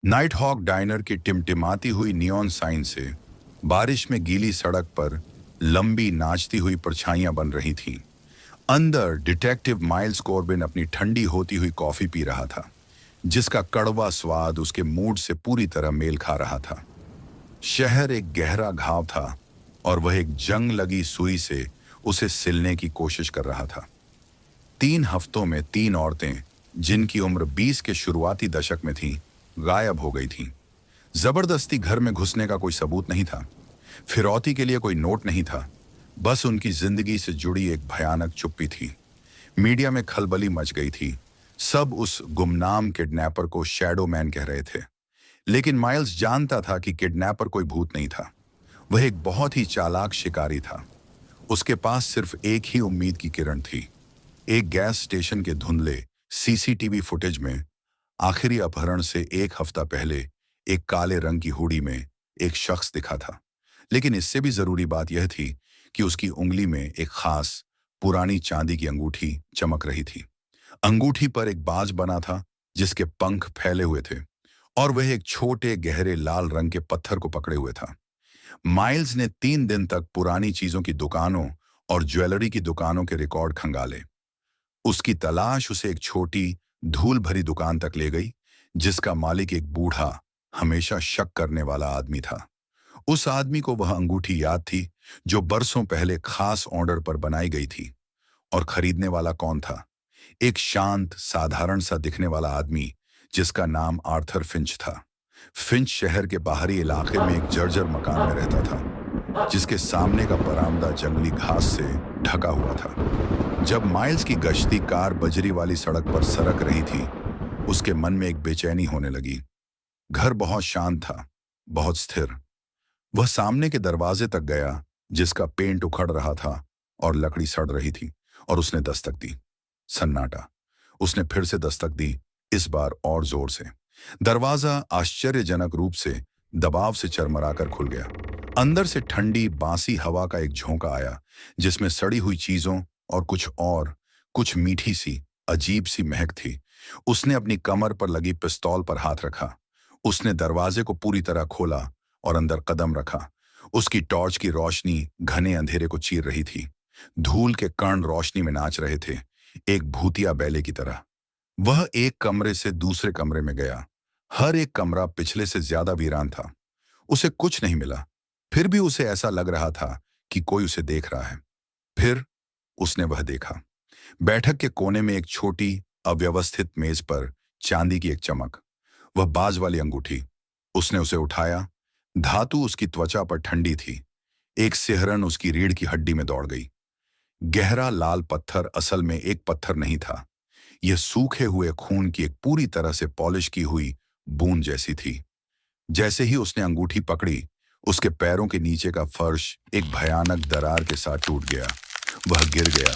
Night hoc dinar की टिमटिमाती हुई neon sign से बारिश में गीली सड़क पर लंबी नाचती हुई परछाइयां बन रही थीं। अंदर डिटेक्टिव माइल्स कॉर्बिन अपनी ठंडी होती हुई कॉफी पी रहा था, जिसका कड़वा स्वाद उसके मूड से पूरी तरह मेल खा रहा था। शहर एक गहरा घाव था और वह एक जंग लगी सुई से उसे सिलने की कोशिश कर रहा था। 3 हफ्तों में 3 औरतें, जिनकी उम्र 20 के शुरुआती दशक में थीं, गायब हो गई थीं। जबरदस्ती घर में घुसने का कोई सबूत नहीं था, फिरौती के लिए कोई नोट नहीं था, बस उनकी जिंदगी से जुड़ी एक भयानक चुप्पी थी। मीडिया में खलबली मच गई थी। सब उस गुमनाम किडनैपर को शैडो मैन कह रहे थे, लेकिन माइल्स जानता था कि किडनैपर कोई भूत नहीं था। वह एक बहुत ही चालाक शिकारी था। उसके पास सिर्फ एक ही उम्मीद की किरण थी। एक गैस स्टेशन के धुंधले सीसीटीवी फुटेज में आखिरी अपहरण से 1 हफ्ता पहले एक काले रंग की हुडी में एक शख्स दिखा था। लेकिन इससे भी जरूरी बात यह थी कि उसकी उंगली में एक खास पुरानी चांदी की अंगूठी चमक रही थी। अंगूठी पर एक बाज बना था जिसके पंख फैले हुए थे, और वह एक छोटे गहरे लाल रंग के पत्थर को पकड़े हुए था। माइल्स ने 3 दिन तक पुरानी चीजों की दुकानों और ज्वेलरी की दुकानों के रिकॉर्ड खंगाले। उसकी तलाश उसे एक छोटी धूल भरी दुकान तक ले गई, जिसका मालिक एक बूढ़ा, हमेशा शक करने वाला आदमी था। उस आदमी को वह अंगूठी याद थी जो बरसों पहले खास ऑर्डर पर बनाई गई थी। और खरीदने वाला कौन था? एक शांत, साधारण सा दिखने वाला आदमी जिसका नाम आर्थर फिंच था। फिंच शहर के बाहरी इलाके में एक जर्जर मकान में रहता था, जिसके सामने का बरामदा जंगली घास से ढका हुआ था। जब माइल्स की गश्ती कार बजरी वाली सड़क पर सरक रही थी, उसके मन में एक बेचैनी होने लगी। घर बहुत शांत था, बहुत स्थिर। वह सामने के दरवाजे तक गया, जिसका पेंट उखड़ रहा था और लकड़ी सड़ रही थी, और उसने दस्तक दी। सन्नाटा। उसने फिर से दस्तक दी, इस बार और जोर से। दरवाजा आश्चर्यजनक रूप से दबाव से चरमराकर खुल गया। अंदर से ठंडी बासी हवा का एक झोंका आया, जिसमें सड़ी हुई चीजों और कुछ मीठी सी अजीब सी महक थी। उसने अपनी कमर पर लगी पिस्तौल पर हाथ रखा। उसने दरवाजे को पूरी तरह खोला और अंदर कदम रखा। उसकी टॉर्च की रोशनी घने अंधेरे को चीर रही थी। धूल के कण रोशनी में नाच रहे थे, एक भूतिया बैले की तरह। वह एक कमरे से दूसरे कमरे में गया। हर एक कमरा पिछले से ज्यादा वीरान था। उसे कुछ नहीं मिला, फिर भी उसे ऐसा लग रहा था कि कोई उसे देख रहा है। फिर उसने वह देखा। बैठक के कोने में एक छोटी, अव्यवस्थित मेज पर चांदी की एक चमक, वह बाज वाली अंगूठी। उसने उसे उठाया। धातु उसकी त्वचा पर ठंडी थी। एक सिहरन उसकी रीढ़ की हड्डी में दौड़ गई। गहरा लाल पत्थर असल में एक पत्थर नहीं था। यह सूखे हुए खून की एक पूरी तरह से पॉलिश की हुई बूंद जैसी थी। जैसे ही उसने अंगूठी पकड़ी, उसके पैरों के नीचे का फर्श एक भयानक दरार के साथ टूट गया। वह गिर गया,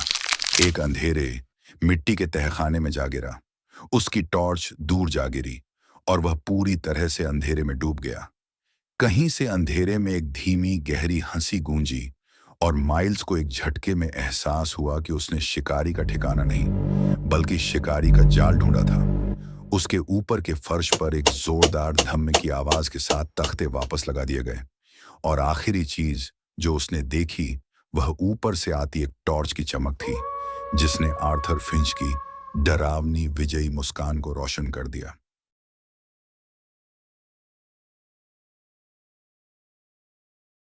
एक अंधेरे, मिट्टी के तहखाने में जा गिरा। उसकी टॉर्च दूर जा गिरी और वह पूरी तरह से अंधेरे में डूब गया। कहीं से अंधेरे में एक धीमी गहरी हंसी गूंजी, और माइल्स को एक झटके में एहसास हुआ कि उसने शिकारी का ठिकाना नहीं, बल्कि शिकारी का जाल ढूंढा था। उसके ऊपर के फर्श पर एक जोरदार धम्म की आवाज के साथ तख्ते वापस लगा दिए गए, और आखिरी चीज जो उसने देखी वह ऊपर से आती एक टॉर्च की चमक थी, जिसने आर्थर फिंच की डरावनी विजयी मुस्कान को रोशन कर दिया।